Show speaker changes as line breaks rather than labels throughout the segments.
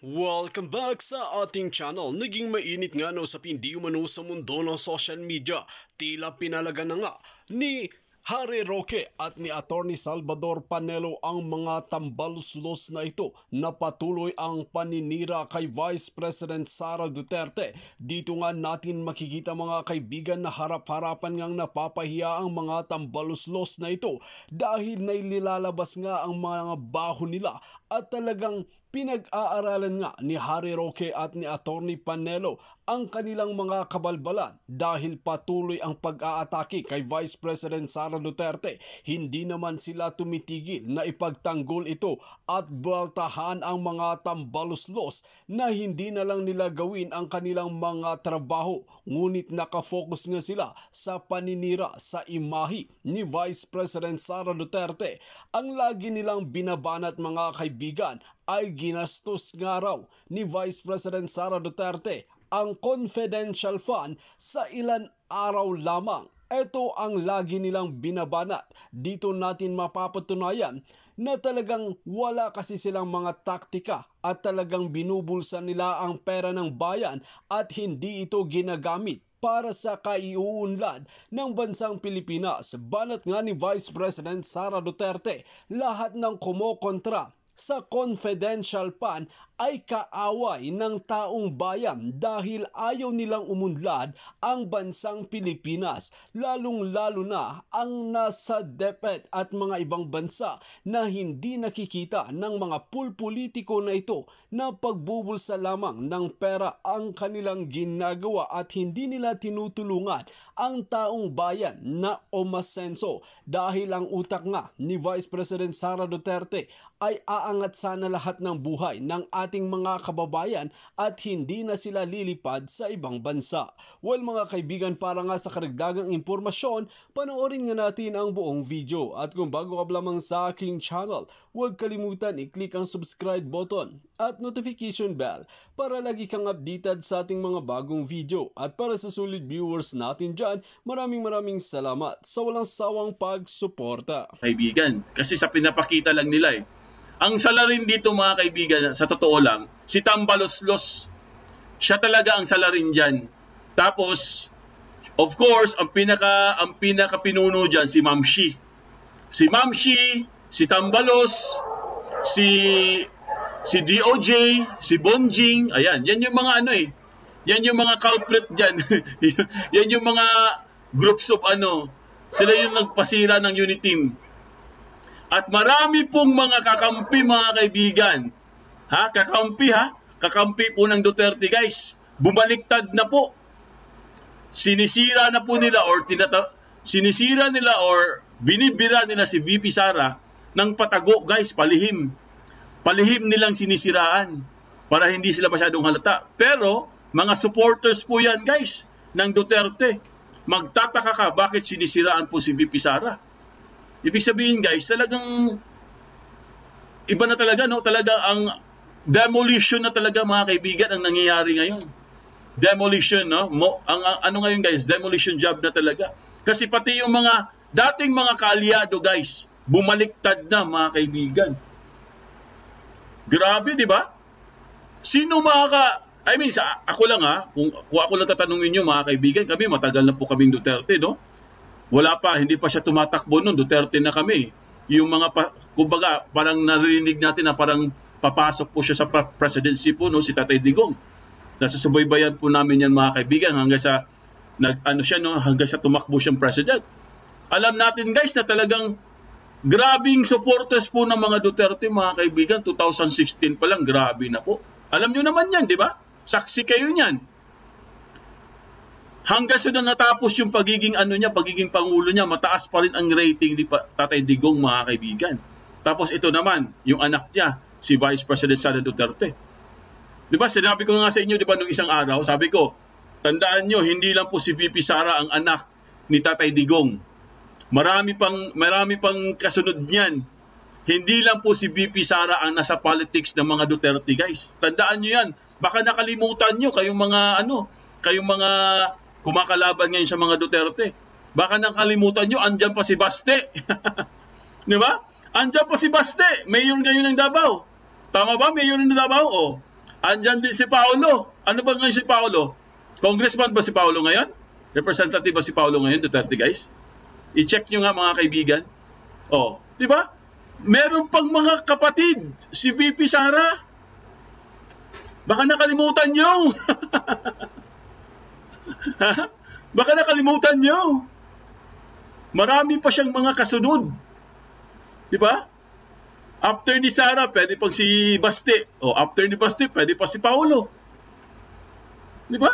Welcome back sa ating channel. Naging mainit nga na usapin di umano sa mundo ng social media. Tila pinalaga na nga ni Harry Roque at ni Attorney Salvador Panelo ang mga tambaluslos na ito na patuloy ang paninira kay Vice President Sara Duterte. Dito nga natin makikita mga kaibigan na harap-harapan ngang napapahiya ang mga tambaluslos na ito dahil nailalabas nga ang mga baho nila at talagang pinag-aaralan nga ni Harry Roque at ni Attorney Panelo ang kanilang mga kabalbalan dahil patuloy ang pag-aatake kay Vice President Sara Duterte. Hindi naman sila tumitigil na ipagtanggol ito at baltahan ang mga tambaluslos na hindi na lang nila gawin ang kanilang mga trabaho. Ngunit nakafocus nga sila sa paninira sa imahe ni Vice President Sara Duterte. Ang lagi nilang binabanat mga kaibigan ay ginastos nga raw ni Vice President Sara Duterte ang confidential fund sa ilan araw lamang. Ito ang lagi nilang binabanat. Dito natin mapapatunayan na talagang wala kasi silang mga taktika at talagang binubulsa nila ang pera ng bayan at hindi ito ginagamit para sa kaiuunlad ng bansang Pilipinas. Banat nga ni Vice President Sara Duterte, lahat ng kumokontra sa confidential fund ay kaaway ng taong bayan dahil ayaw nilang umunlad ang bansang Pilipinas, lalong-lalo na ang nasa DepEd at mga ibang bansa na hindi nakikita ng mga pulpolitiko na ito na pagbubulsa lamang ng pera ang kanilang ginagawa at hindi nila tinutulungan ang taong bayan na umasenso dahil ang utak nga ni Vice President Sara Duterte ay aangat sana lahat ng buhay ng ating mga kababayan at hindi na sila lilipad sa ibang bansa. Well mga kaibigan, para nga sa karagdagang impormasyon, panoorin nga natin ang buong video. At kung bago ka lamang sa aking channel, huwag kalimutan i-click ang subscribe button at notification bell para lagi kang updated sa ating mga bagong video. At para sa solid viewers natin dyan, maraming salamat sa walang sawang pagsuporta.
Kaibigan, kasi sa pinapakita lang nila Ang salarin dito mga kaibigan, sa totoo lang, si Tambaloslos, siya talaga ang salarin dyan. Tapos, of course, ang pinaka pinuno dyan, si Ma'am Shi. Si Ma'am Shi, si Tambalos, si DOJ, si Bonjing, ayan, yan yung mga yan yung mga culprit dyan. Yan yung mga groups of sila yung nagpasira ng Uniteam. At marami pong mga kakampi mga kaibigan. Kakampi po ng Duterte guys. Bumaliktad na po. Sinisira na po nila or binibira nila si VP Sara ng patago guys, palihim. Palihim nilang sinisiraan para hindi sila masyadong halata. Pero mga supporters po yan guys ng Duterte. Magtataka ka bakit sinisiraan po si VP Sara. Ibig sabihin guys, talagang iba na talaga, no? Talaga ang demolition na talaga mga kaibigan ang nangyayari ngayon. Demolition, no? Ano ngayon guys, demolition job na talaga. Kasi pati yung mga dating mga kaalyado guys, bumaliktad na mga kaibigan. Grabe, di ba? Sino ako lang kung ako lang tatanungin nyo mga kaibigan, kami matagal na po kaming Duterte, no? Wala pa, hindi pa siya tumatakbo noon, Duterte na kami. Yung mga, kumbaga, parang narinig natin na parang papasok po siya sa presidency po, no, si Tatay Digong. Nasa subaybayan po namin yan mga kaibigan hanggang sa, hanggang sa tumakbo siyang president. Alam natin guys na talagang grabing supporters po ng mga Duterte mga kaibigan, 2016 pa lang, grabe na po. Alam nyo naman yan, di ba? Saksi kayo niyan. Hanggang sa natapos yung pagiging pangulo niya, mataas pa rin ang rating ni Tatay Digong mga kaibigan. Tapos ito naman, yung anak niya, si Vice President Sara Duterte. Di ba, sinabi ko nga sa inyo, di ba, nung isang araw, sabi ko, tandaan nyo, hindi lang po si VP Sara ang anak ni Tatay Digong. Marami pang kasunod niyan. Hindi lang po si VP Sara ang nasa politics ng mga Duterte, guys. Tandaan nyo yan. Baka nakalimutan nyo, kayong mga kumakalaban ngayon sa mga Duterte. Baka nakalimutan nyo, andyan pa si Baste. Di ba? Andyan pa si Baste. Mayor ngayon ng Davao. Tama ba? Mayor ng Davao? Andyan din si Paolo. Ano ba ngayon si Paolo? Congressman ba si Paolo ngayon? Representative ba si Paolo ngayon, Duterte, guys? I-check nyo nga mga kaibigan. Oh, di ba? Meron pang mga kapatid, si VP Sara. Baka nakalimutan nyo. Baka nakalimutan nyo. Marami pa siyang mga kasunod. Di ba? After ni Sara, pwede pang si Baste. O after ni Baste, pwede pa si Paolo. Di ba?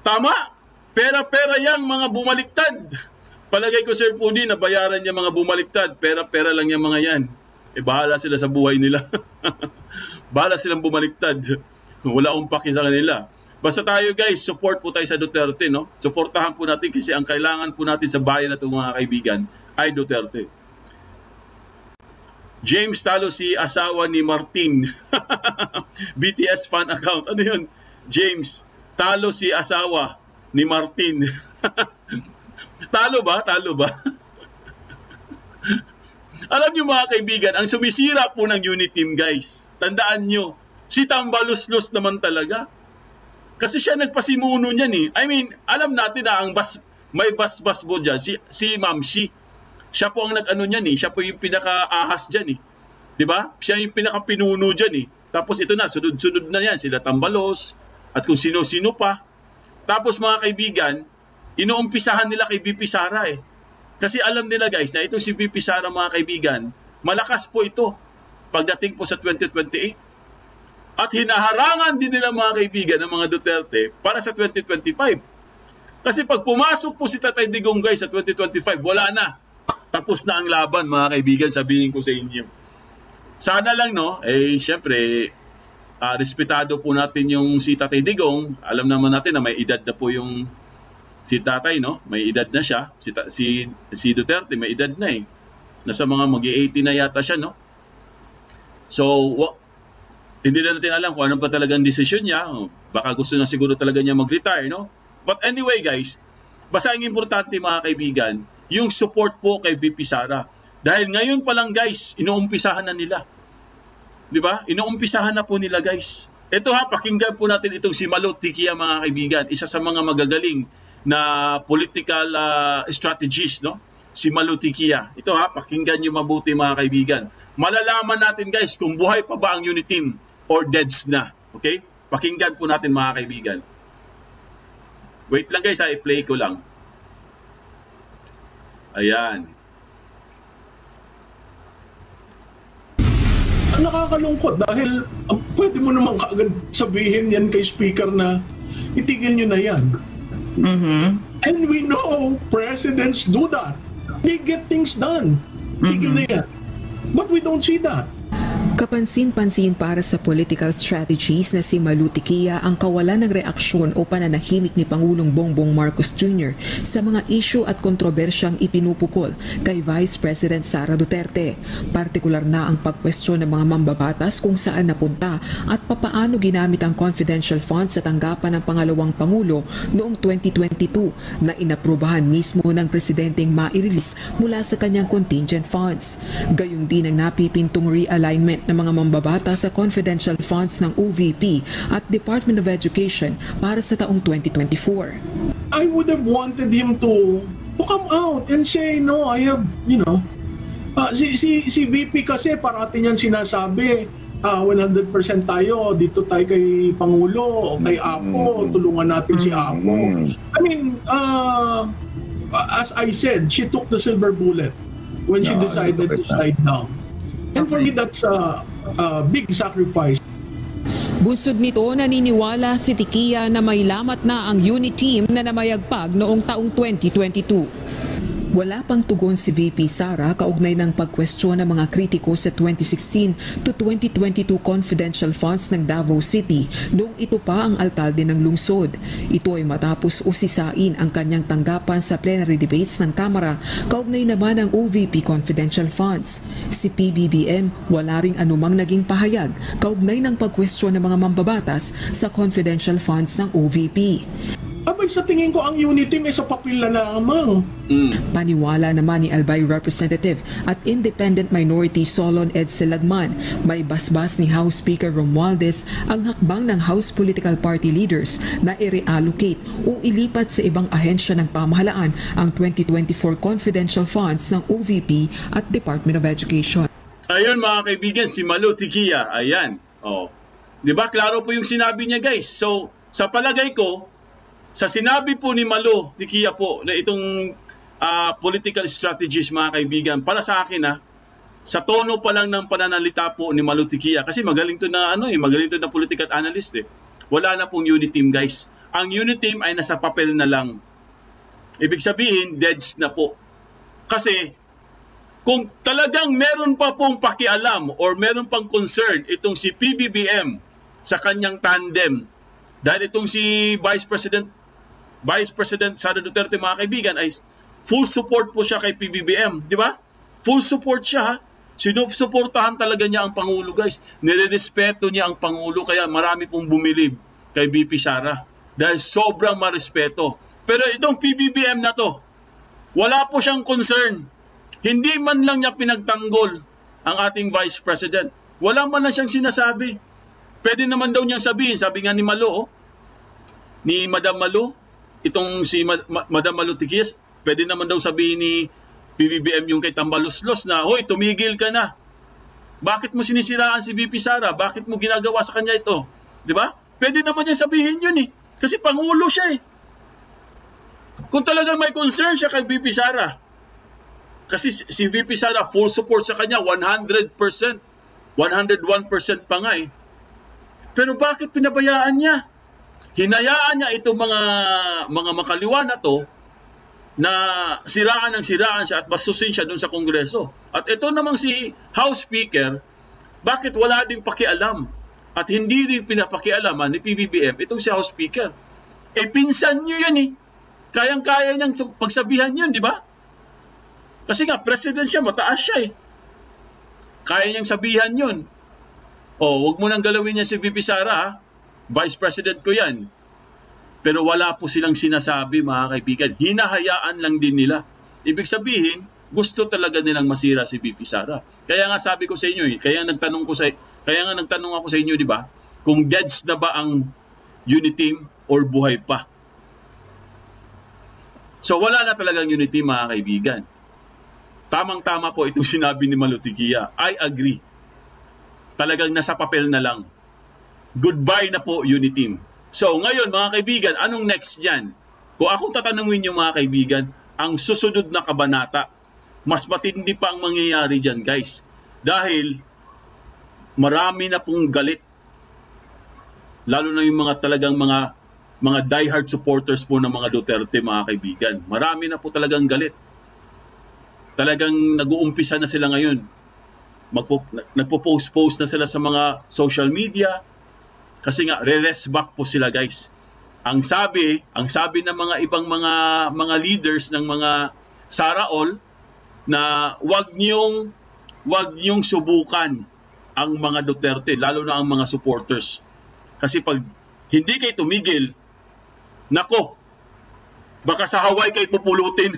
Tama. Pera-pera yang mga bumaliktad. Palagay ko, Sir Foodie, na bayaran niya mga bumaliktad. Pera-pera lang yung mga yan. Bahala sila sa buhay nila. Bahala silang bumaliktad. Wala akong paki sa kanila. Basta tayo guys, support po tayo sa Duterte, no? Suportahan po natin kasi ang kailangan po natin sa bayan na itong mga kaibigan ay Duterte. James, talo si asawa ni Martin. BTS fan account. Ano yun? James, talo si asawa ni Martin. Talo ba? Talo ba? Alam niyo mga kaibigan, ang sumisira po ng unit team guys, tandaan niyo, si Tambaluslos naman talaga. Kasi siya nagpasimuno niyan eh. I mean, alam natin na ang may bas-bas mo dyan, si Ma'am Shi. Siya po ang nag-ano niyan eh. Siya po yung pinaka-ahas dyan eh. Diba? Siya yung pinaka-pinuno dyan eh. Tapos ito na, sunod-sunod na yan. Sila Tambalos at kung sino-sino pa. Tapos mga kaibigan, inuumpisahan nila kay VP Sara eh. Kasi alam nila guys na itong si VP Sara mga kaibigan, malakas po ito pagdating po sa 2028. At hinaharangan din nila mga kaibigan ng mga Duterte para sa 2025. Kasi pag pumasok po si Tatay Digong guys sa 2025, wala na. Tapos na ang laban mga kaibigan, sabihin ko sa inyo. Sana lang no, syempre, respetado po natin yung si Tatay Digong. Alam naman natin na may edad na po yung si Tatay, no? May edad na siya. Si Duterte may edad na eh. Nasa mga mag-80 na yata siya, no? So, hindi na natin alam kung ano pa talagang desisyon niya. Baka gusto na siguro talaga niya mag-retire, no? But anyway, guys, basta ang importante mga kaibigan, yung support po kay VP Sara. Dahil ngayon pa lang, guys, inuumpisahan na nila. Di ba? Inuumpisahan na po nila, guys. Ito ha, pakinggan po natin itong si Malo Tikia, mga kaibigan. Isa sa mga magagaling na political strategist, no? Si Malo Tikia. Ito ha, pakinggan nyo mabuti mga kaibigan. Malalaman natin, guys, kung buhay pa ba ang unit team or deads na. Okay? Pakinggan po natin mga kaibigan. Wait lang guys, i-play ko lang. Ayan.
Nakakalungkot dahil pwede mo naman kaagad sabihin yan kay speaker na itigil nyo na yan. And we know presidents do that. They get things done. Tigil na yan. But we don't see that.
Kapansin-pansin para sa political strategies na si Malo Tikia ang kawalan ng reaksyon o pananahimik ni Pangulong Bongbong Marcos Jr. sa mga issue at kontrobersyang ipinupukol kay Vice President Sara Duterte. Partikular na ang pagkwestiyon ng mga mambabatas kung saan napunta at papaano ginamit ang confidential funds sa tanggapan ng pangalawang Pangulo noong 2022 na inaprubahan mismo ng presidenteng ma-release mula sa kanyang contingent funds. Gayong din ang napipintong realignment ng mga mambabata sa confidential funds ng OVP at Department of Education para sa taong 2024.
I would have wanted him to come out and say, no, I have, si VP kasi parati niyan sinasabi, 100% tayo, dito tayo kay Pangulo o kay Apo, tulungan natin si Apo. I mean, as I said, she took the silver bullet when she decided to slide down. And for me, that's a big sacrifice.
Busod nito, naniniwala si Tikia na may lamat na ang unit team na namayagpag noong taong 2022. Wala pang tugon si VP Sara kaugnay ng pagkwestiyon ng mga kritiko sa 2016 to 2022 confidential funds ng Davao City noong ito pa ang alkalde ng lungsod. Ito ay matapos usisain ang kanyang tanggapan sa plenary debates ng Kamara kaugnay naman ng OVP confidential funds. Si PBBM wala ring anumang naging pahayag kaugnay ng pagkwestiyon ng mga mambabatas sa confidential funds ng OVP.
Abay, sa tingin ko ang unity may sa papel na lamang.
Paniwala naman ni Albay Representative at Independent Minority Solon Ed Silagman, may basbas ni House Speaker Romualdez ang hakbang ng House Political Party leaders na i-reallocate o ilipat sa ibang ahensya ng pamahalaan ang 2024 confidential funds ng OVP at Department of Education.
Ayun mga kaibigan, si Malu Tiquia, ayan. Oh. 'Di ba? Klaro po yung sinabi niya, guys. So, sa palagay ko, sa sinabi po ni Malu Tiquia po na itong political strategies mga kaibigan, para sa akin sa tono pa lang ng pananalita po ni Malu Tiquia, kasi magaling to na magaling to na political analyst Wala na pong unity team, guys. Ang unity team ay nasa papel na lang. Ibig sabihin, deads na po. Kasi kung talagang meron pa pong pakialam or meron pang concern itong si PBBM sa kanyang tandem, dahil itong si Vice President Sara Duterte mga kaibigan ay full support po siya kay PBBM, di ba? Full support siya. Sinusuportahan talaga niya ang Pangulo, guys. Nirerespeto niya ang Pangulo, kaya marami pong bumilib kay VP Sara dahil sobrang marespeto. Pero itong PBBM na to, wala po siyang concern. Hindi man lang niya pinagtanggol ang ating Vice President. Wala man lang siyang sinasabi. Pwede naman daw niyang sabihin, sabi nga ni Malu, ni Madam Malu, itong si Madam Malu Tiquia, pwede naman daw sabihin ni PBBM yung kay Tambaluslos na, hoy, tumigil ka na. Bakit mo sinisiraan si VP Sara? Bakit mo ginagawa sa kanya ito? Di ba? Pwede naman niyang sabihin yun Kasi Pangulo siya Kung talagang may concern siya kay VP Sara, kasi si VP Sara full support sa kanya 100%, 101% pa nga Pero bakit pinabayaan niya? Hinayaan niya itong mga makaliwa na to na siraan siya at bastusin siya doon sa Kongreso. At ito namang si House Speaker, bakit wala din pakialam at hindi rin pinapakialaman ni PBBM itong si House Speaker? Pinsan niyo yan Kayang-kaya niyang pagsabihan yun, di ba? Kasi nga, president siya, mataas siya Kaya niyang sabihan yun. Huwag mo nang galawin niya si VP Sara, Vice President ko yan. Pero wala po silang sinasabi, mga kaibigan. Hinahayaan lang din nila. Ibig sabihin, gusto talaga nilang masira si VP Sara. Kaya nga sabi ko sa inyo, kaya nga nagtanong ako sa inyo, di ba? Kung deads na ba ang unity team or buhay pa? So wala na talagang unity team, mga kaibigan. Tamang-tama po itong sinabi ni Malu Tiquia. I agree. Talagang nasa papel na lang. Goodbye na po, unity team. So ngayon mga kaibigan, anong next niyan? Kung akong tatanungin niyo mga kaibigan, ang susunod na kabanata, mas matindi pa ang mangyayari dyan, guys. Dahil marami na pong galit. Lalo na yung mga talagang mga diehard supporters po ng mga Duterte, mga kaibigan. Marami na po talagang galit. Talagang nag-uumpisa na sila ngayon. Nagpo-post na sila sa mga social media. Kasi nga, re-rest back po sila, guys. Ang sabi ng mga ibang mga leaders ng mga Saraol na wag niyong subukan ang mga Duterte, lalo na ang mga supporters. Kasi pag hindi kayo tumigil, nako, baka sa Hawaii kayo pupulutin.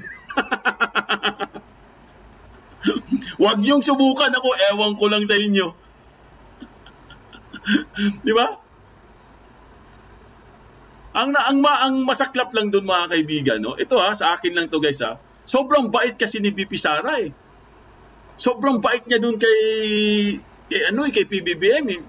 Wag niyong subukan ako, ewan ko lang sa inyo. Di ba? Ang masaklap lang doon mga kaibigan, ito sa akin lang to guys sobrang bait kasi ni VP Sara Sobrang bait niya doon kay PBBM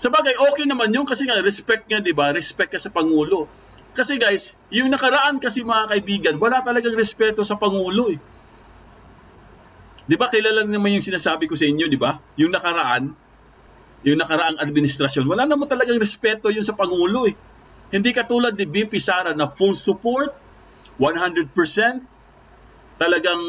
Sabagay, okay naman yun kasi nga respect niya, di ba? Respect ka sa Pangulo. Kasi guys, yung nakaraan kasi mga kaibigan, wala talagang respeto sa Pangulo Di ba kilala naman yung sinasabi ko sa inyo, di ba? Yung nakaraang administrasyon, wala naman talagang respeto yun sa Pangulo Hindi katulad ni VP Sara na full support, 100%. Talagang,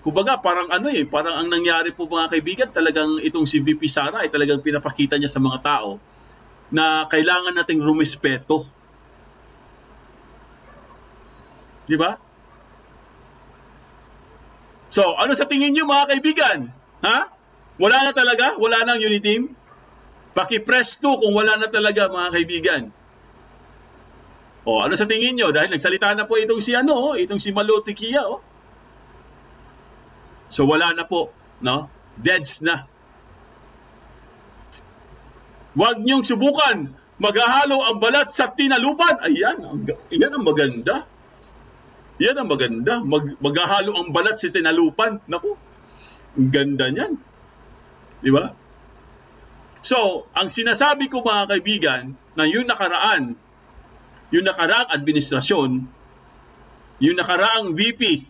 kumbaga parang parang ang nangyari po mga kaibigan, talagang itong si VP Sara ay talagang pinapakita niya sa mga tao na kailangan nating rumispeto. Di ba? So, ano sa tingin niyo mga kaibigan? Wala na talaga? Wala nang unity team? Paki-press 2 kung wala na talaga mga kaibigan. O, ano sa tingin nyo? Dahil nagsalita na po itong si Malutikia, oh. So, wala na po, no? Deads na. Huwag niyong subukan. Maghahalo ang balat sa tinalupan. Ayan, yan ang maganda. Yan ang maganda. Maghahalo ang balat sa tinalupan. Naku, ang ganda niyan. Di ba? So, ang sinasabi ko mga kaibigan, na yung nakaraang administrasyon, yung nakaraang VP,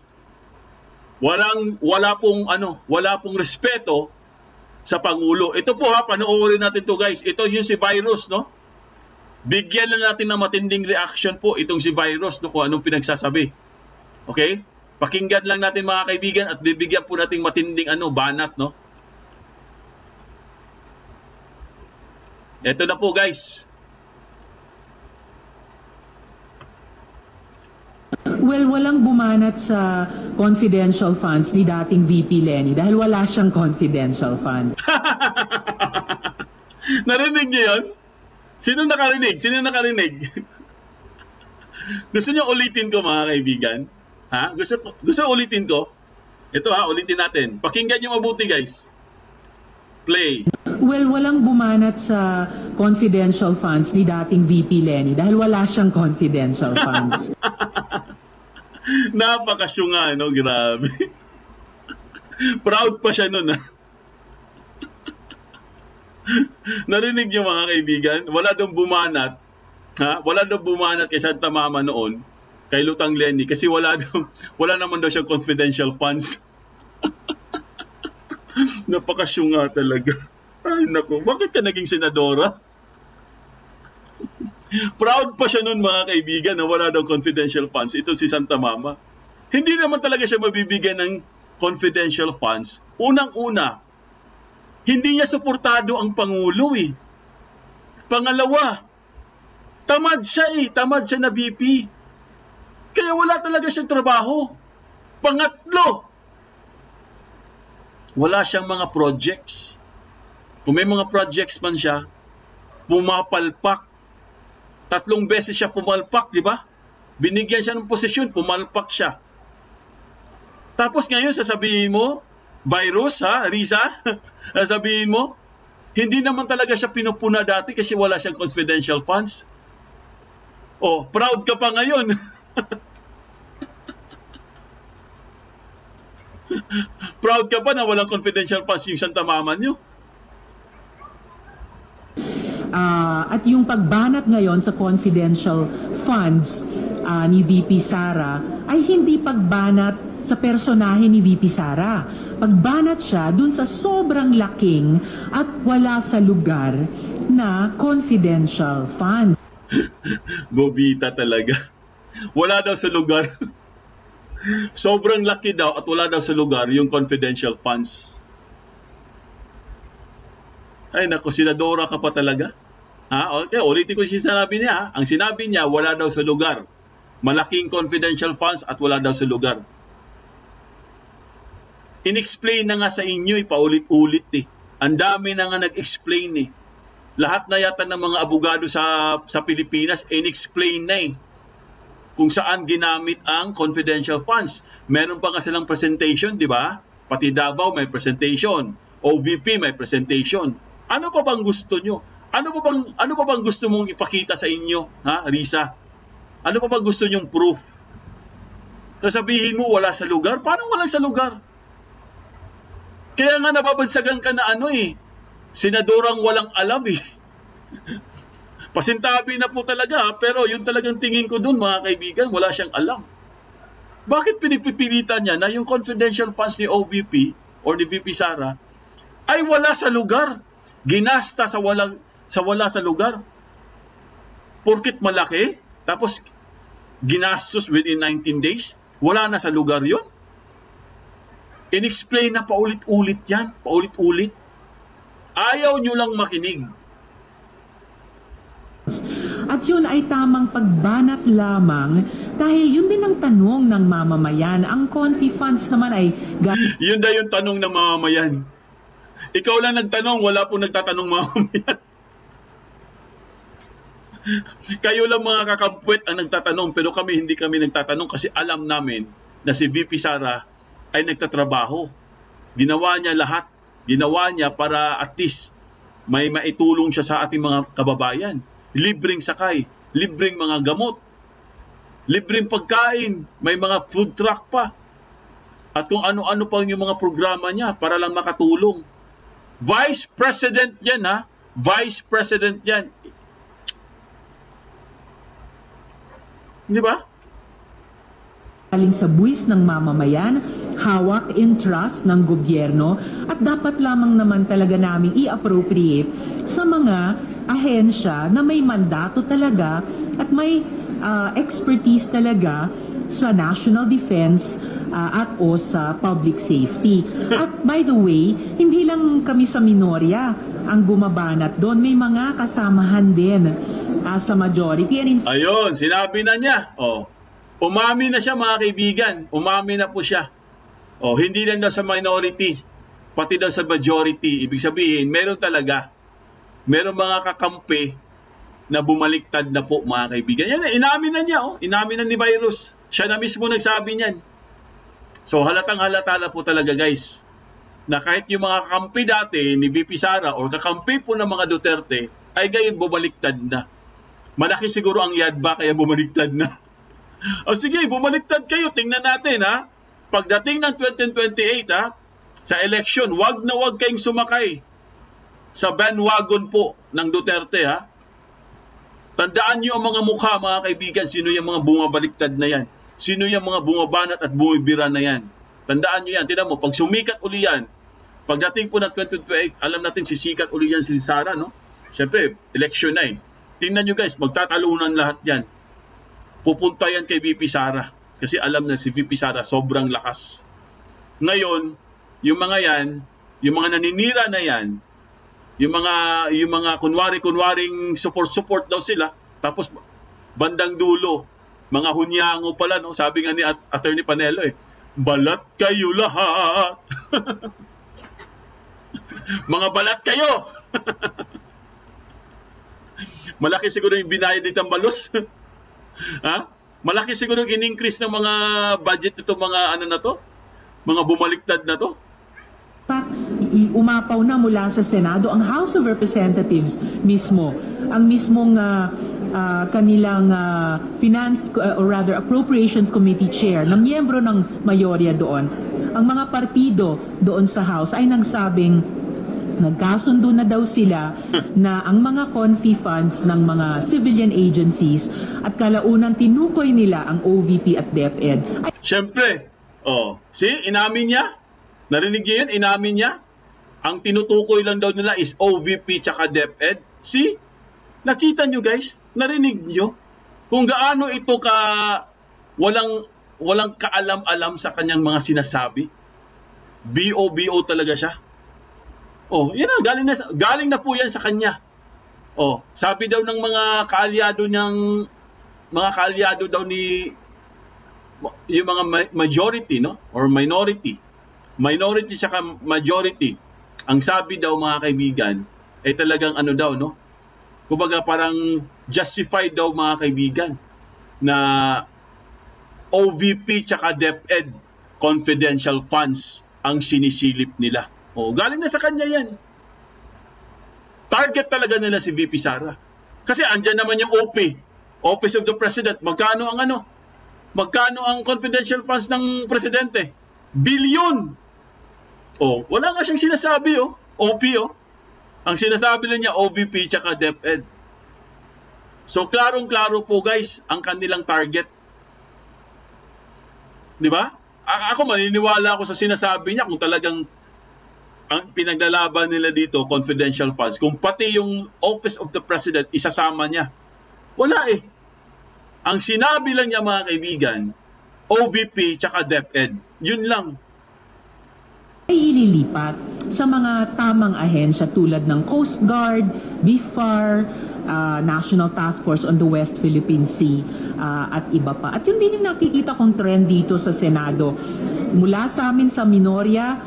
wala pong respeto sa Pangulo. Ito po panoorin natin to guys. Ito yung si Virus, no? Bigyan na natin ng matinding reaction po itong si Virus, no, kung anong pinagsasabi. Okay? Pakinggan lang natin mga kaibigan at bibigyan po natin matinding banat, no? Ito na po guys.
Well, walang bumanat sa confidential funds ni dating VP Lenny dahil wala siyang confidential fund.
Narinig niyo yun? Sino nakarinig? Gusto niyo ulitin ko mga kaibigan? Ha? Gusto ulitin ko? Ito ulitin natin. Pakinggan niyo mabuti guys. Play.
Well, walang bumanat sa confidential funds ni dating VP Lenny dahil wala siyang confidential funds.
Napakasyunga, no? Grabe. Proud pa siya nun, ha? Narinig niyo mga kaibigan? Wala daw bumanat, ha? Wala daw bumanat kay Santa Mama noon, kay Lutang Lenny, kasi wala naman daw siyang confidential funds. Napakasyunga talaga. Ay, naku. Bakit ka naging senadora? Proud pa siya nun mga kaibigan na wala daw confidential funds. Ito si Santa Mama. Hindi naman talaga siya mabibigyan ng confidential funds. Unang-una, hindi niya suportado ang Pangulo eh. Pangalawa, tamad siya na VP. Kaya wala talaga siyang trabaho. Pangatlo, wala siyang mga projects. Kung may mga projects man siya, pumapalpak. 3 beses siya pumalpak, di ba? Binigyan siya ng posisyon, pumalpak siya. Tapos ngayon sasabihin mo, Virus, Risa, sasabihin mo, hindi naman talaga siya pinupuna dati kasi wala siyang confidential funds. Oh, proud ka pa ngayon. Proud ka pa na walang confidential funds yung Santa Mama niyo.
At yung pagbanat ngayon sa confidential funds ni VP Sara ay hindi pagbanat sa personahe ni VP Sara. Pagbanat siya dun sa sobrang laking at wala sa lugar na confidential fund.
Bobita talaga. Wala daw sa lugar. Sobrang laki daw at wala daw sa lugar yung confidential funds. Ay naku, senadora ka pa talaga. Okay, ulitin ko yung sinabi niya. Ang sinabi niya, wala daw sa lugar. Malaking confidential funds at wala daw sa lugar. In-explain na nga sa inyo, paulit-ulit eh. Ang dami na nga nag-explain eh. Lahat na yata ng mga abogado sa Pilipinas, in-explain na eh. Kung saan ginamit ang confidential funds. Meron pa nga silang presentation, di ba? Pati Davao may presentation. OVP may presentation. Ano pa bang gusto nyo? Ano pa bang gusto mong ipakita sa inyo, Risa? Ano pa bang gusto nyong proof? Sasabihin mo wala sa lugar? Paano walang sa lugar? Kaya nga nababansagan ka na senadorang walang alam eh. Pasintabi na po talaga, pero yun talagang tingin ko dun mga kaibigan, wala siyang alam. Bakit pinipilitan niya na yung confidential funds ni OVP or ni VP Sara ay wala sa lugar? Ginasta sa wala sa lugar. Porkit malaki, tapos ginastos within 19 days, wala na sa lugar yun. In-explain na paulit-ulit yan, paulit-ulit. Ayaw nyo lang makinig.
At yun ay tamang pagbanat lamang dahil yun din ang tanong ng mamamayan. Ang confi funds naman ay...
Yun na yung tanong ng mamamayan. Ikaw lang nagtanong, wala pong nagtatanong mamamayan. Kayo lang mga kakampwet ang nagtatanong, pero hindi kami nagtatanong kasi alam namin na si VP Sara ay nagtatrabaho. Ginawa niya lahat. Ginawa niya para at least may maitulong siya sa ating mga kababayan. Libreng sakay, libreng mga gamot, libreng pagkain, may mga food truck pa. At kung ano-ano pa yung mga programa niya para lang makatulong. Vice President yan, ha? Vice President yan. Di ba?
Galing sa buwis ng mamamayan, hawak in trust ng gobyerno, at dapat lamang naman talaga namin i-appropriate sa mga ahensya na may mandato talaga at may expertise talaga sa national defense at o sa public safety. At by the way, hindi lang kami sa minorya ang bumabanat doon, may mga kasamahan din sa majority.
Ayun, sinabi na niya. Umami na siya mga kaibigan. Umami na po siya. Hindi lang daw sa minority, pati daw sa majority. Ibig sabihin, meron talaga. Meron mga kakampi na bumaliktad na po mga kaibigan. Yan, inamin na niya. Inamin na ni Virus. Siya na mismo nagsabi niyan. So halatang halata na po talaga guys, na kahit yung mga kakampi dati ni VP Sara o kakampi po ng mga Duterte ay gayon bumaliktad na. Malaki siguro ang yadba kaya bumaliktad na. Sige, bumaliktad kayo. Tingnan natin ha. Pagdating ng 2028 ha, sa election, wag na wag kayong sumakay sa bandwagon po ng Duterte ha. Tandaan niyo ang mga mukha mga kaibigan, sino yung mga bumabaliktad na yan. Sino yung mga bumabanat at bumibira na yan. Tandaan niyo yan. Tingnan mo, pag sumikat uli yan, pagdating po ng 2028, alam natin sisikat uli yan si Sara, no? Siyempre, election na eh. Tingnan nyo guys, magtatalunan lahat yan. Pupunta yan kay VP Sara. Kasi alam na si VP Sara sobrang lakas. Ngayon, yung mga yan, yung mga naninira na yan, yung mga kunwaring support daw sila, tapos bandang dulo, mga hunyango pala, no? Sabi nga ni Attorney Panelo balat kayo lahat. Mga balat kayo. Malaki siguro yung binayad ni Tambalos. Ha? Malaki siguro yung in-increase ng mga budget nito, mga ano na to? Mga bumaliktad na to?
Umapaw na mula sa Senado ang House of Representatives mismo. Ang mismong kanilang Finance or rather Appropriations Committee Chair na miyembro ng mayorya doon. Ang mga partido doon sa House ay nagsabing nagkasundo na daw sila na ang mga confi funds ng mga civilian agencies at kalaunan tinukoy nila ang OVP at DepEd.
Siyempre, inamin niya. Narinig niyo yun? Inamin niya. Ang tinutukoy lang daw nila is OVP tsaka DepEd. See? Nakita nyo guys? Narinig nyo? Kung gaano ito walang kaalam-alam sa kanyang mga sinasabi. BO talaga siya. Yan na, galing na po yan sa kanya. Sabi daw ng mga kaalyado daw ni yung mga majority, no? Or minority saka majority. Ang sabi daw mga kaibigan ay talagang ano daw, no? Kumbaga parang justified daw mga kaibigan na OVP tsaka DepEd confidential funds ang sinisilip nila. Galing na sa kanya yan. Target talaga nila si VP Sara. Kasi andyan naman yung OP, Office of the President. Magkano ang confidential funds ng presidente? Bilyon. Wala nga siyang sinasabi, OP, Ang sinasabi lang niya, OVP tsaka DepEd. So, klarong-klaro po guys, ang kanilang target. Di ba? Ako maniniwala ako sa sinasabi niya kung talagang ang pinaglalaban nila dito, confidential funds, kung pati yung Office of the President, isasama niya. Wala eh. Ang sinabi lang niya mga kaibigan, OVP tsaka DepEd. Yun lang.
Ay ililipat sa mga tamang ahensya tulad ng Coast Guard, BIFAR, National Task Force on the West Philippine Sea at iba pa. At yun din yung nakikita kong trend dito sa Senado. Mula sa amin sa minorya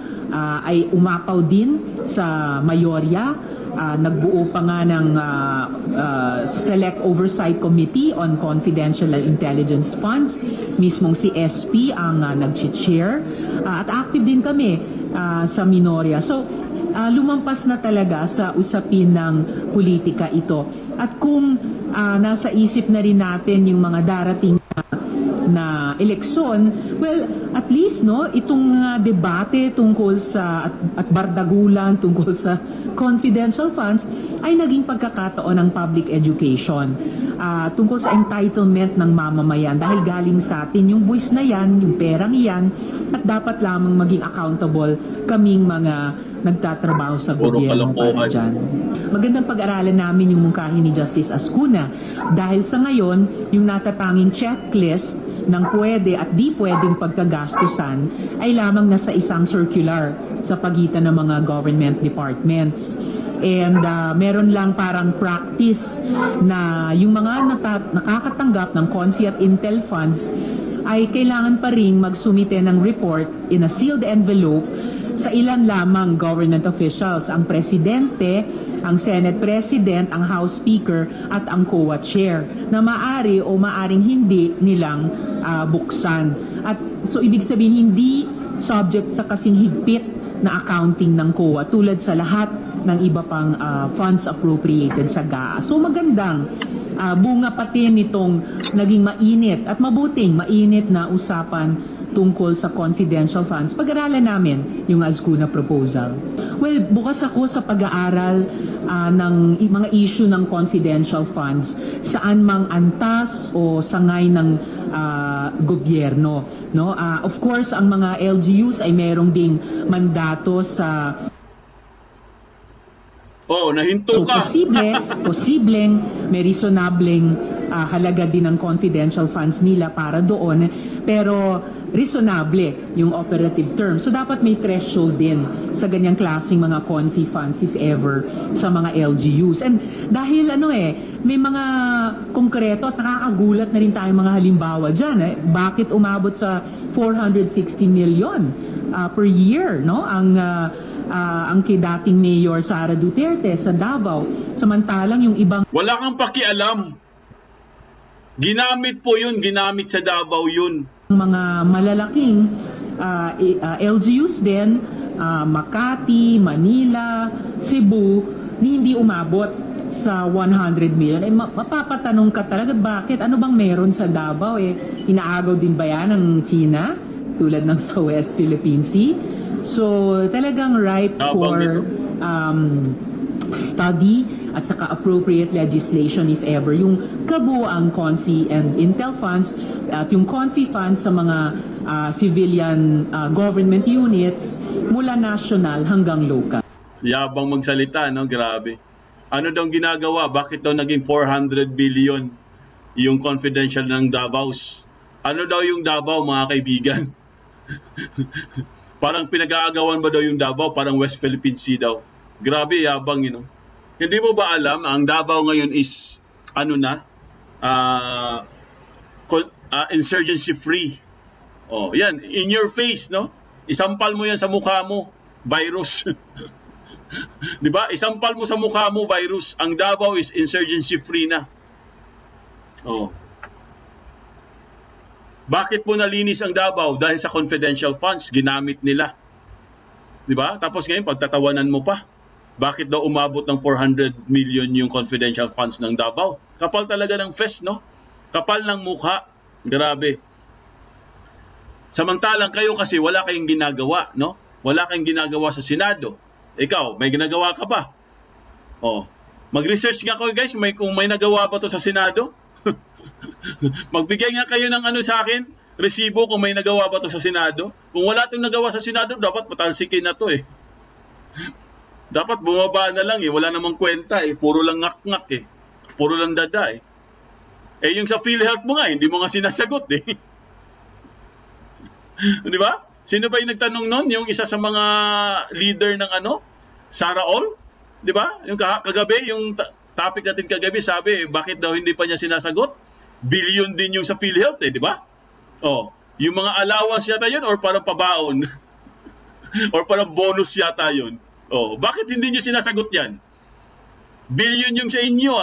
ay umapaw din sa mayorya nagbuo pa nga ng Select Oversight Committee on Confidential and Intelligence Funds. Mismong si SP ang nag-chair. At active din kami sa Minoria. So, lumampas na talaga sa usapin ng politika ito. At kung nasa isip na rin natin yung mga darating na eleksyon, well, at least itong debate tungkol sa at bardagulan tungkol sa confidential funds ay naging pagkakataon ng public education tungkol sa entitlement ng mamamayan dahil galing sa atin yung buwis na yan, yung perang yan, at dapat lamang maging accountable kaming mga nagtatrabaho sa gobyerno para dyan. Magandang pag-aralan namin yung mungkahi ni Justice Ascuna dahil sa ngayon, yung natatanging checklist ng pwede at di pwedeng pagkagastusan ay lamang nasa isang circular sa pagitan ng mga government departments. And meron lang parang practice na yung mga nakakatanggap ng Confi at Intel funds ay kailangan pa rin magsumite ng report in a sealed envelope sa ilan lamang government officials, ang presidente, ang Senate President, ang House Speaker at ang COA Chair na maari o maaring hindi nilang buksan. At so ibig sabihin hindi subject sa kasing higpit na accounting ng COA tulad sa lahat ng iba pang funds appropriated sa GAA. So magandang bunga pati nitong naging mainit at mabuting mainit na usapan tungkol sa confidential funds. Pag-aralan namin yung Ascuna proposal. Well, bukas ako sa pag-aaral ng mga issue ng confidential funds saan mang antas o sangay ng gobyerno. No? Of course, ang mga LGUs ay merong ding mandato sa
nahinto ka.
Posibleng may reasonableng halaga din ng confidential funds nila para doon, pero reasonable yung operative term. So dapat may threshold din sa ganyang klaseng mga confi funds if ever sa mga LGUs. And dahil may mga konkreto at nakakagulat na rin tayong mga halimbawa dyan. Bakit umabot sa 460 million per year ang dating Mayor Sara Duterte sa Davao, samantalang yung ibang
wala kang pakialam. Ginamit sa Davao yun.
Mga malalaking LGUs din, Makati, Manila, Cebu, hindi umabot sa 100 million. Mapapatanong ka talaga, bakit? Ano bang meron sa Davao? Inaagaw din ba yan ng China? Tulad ng sa West Philippine Sea? So, talagang ripe for study at saka appropriate legislation if ever. Yung kabuuang Confi and Intel funds at yung Confi funds sa mga civilian government units mula national hanggang local.
Yabang magsalita, no? Grabe. Ano daw ginagawa? Bakit daw naging 400 billion yung confidential ng Davao's? Ano daw yung Davao, mga kaibigan? Parang pinag-aagawan ba daw yung Davao? Parang West Philippine Sea daw. Grabe, yabang, Hindi mo ba alam, ang Davao ngayon is, insurgency free. Yan, in your face, no? Isampal mo yan sa mukha mo, virus. Di ba? Isampal mo sa mukha mo, virus. Ang Davao is insurgency free na. Bakit mo nalinis ang Davao? Dahil sa confidential funds, ginamit nila. Di ba? Tapos ngayon, pagtatawanan mo pa. Bakit daw umabot ng 400 million yung confidential funds ng Davao? Kapal talaga ng fest, no? Kapal ng mukha. Grabe. Samantalang kayo kasi wala kayong ginagawa, no? Wala kayong ginagawa sa Senado. Ikaw, may ginagawa ka ba? Mag-research nga kayo, guys, kung may nagawa ba to sa Senado? Magbigay nga kayo ng sa akin, resibo kung may nagawa ba to sa Senado. Kung wala itong nagawa sa Senado, dapat patalsikin na to Dapat bumaba na lang wala namang kwenta puro lang ngak-ngak puro lang dada yung sa PhilHealth mo nga hindi mo nga sinasagot Di ba? Sino ba yung nagtanong nun? Yung isa sa mga leader ng Sara All? Di ba? Yung kagabi, yung topic natin kagabi, sabi bakit daw hindi pa niya sinasagot? Billion din yung sa PhilHealth di ba? Yung mga allowance yata yun or parang pabaon or parang bonus yata yun. Bakit hindi niyo sinasagot yan? Billion yung sa inyo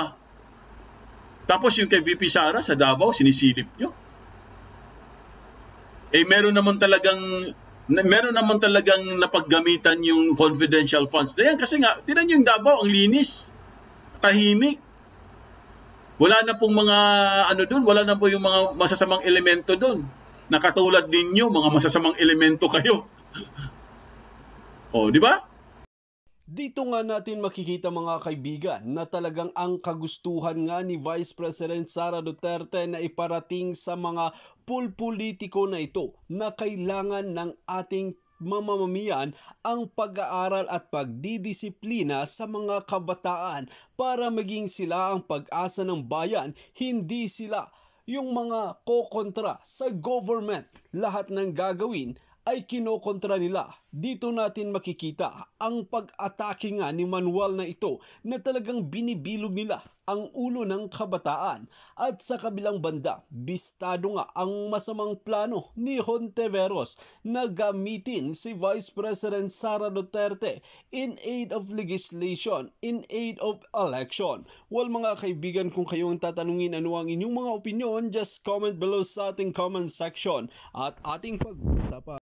Tapos yung kay VP Sara sa Davao, sinisilip nyo. Meron naman talagang napaggamitan yung confidential funds na yan. Kasi nga, tinan nyo yung Davao, ang linis. Tahimik. Wala na pong mga doon, wala na po yung mga masasamang elemento doon. Nakatulad ninyo, mga masasamang elemento kayo. Di ba?
Dito nga natin makikita mga kaibigan na talagang ang kagustuhan nga ni Vice President Sara Duterte na iparating sa mga pulpolitiko na ito na kailangan ng ating mamamayan ang pag-aaral at pagdidisiplina sa mga kabataan para maging sila ang pag-asa ng bayan, hindi sila yung mga kokontra sa government. Lahat ng gagawin ay kinokontra nila. Dito natin makikita ang pag-atake nga ni Manuel na ito na talagang binibilog nila ang ulo ng kabataan. At sa kabilang banda, bistado nga ang masamang plano ni Hontiveros na gamitin si Vice President Sara Duterte in aid of legislation, in aid of election. Well mga kaibigan, kung kayong tatanungin ano ang inyong mga opinion, just comment below sa ating comment section at ating pag-usapan.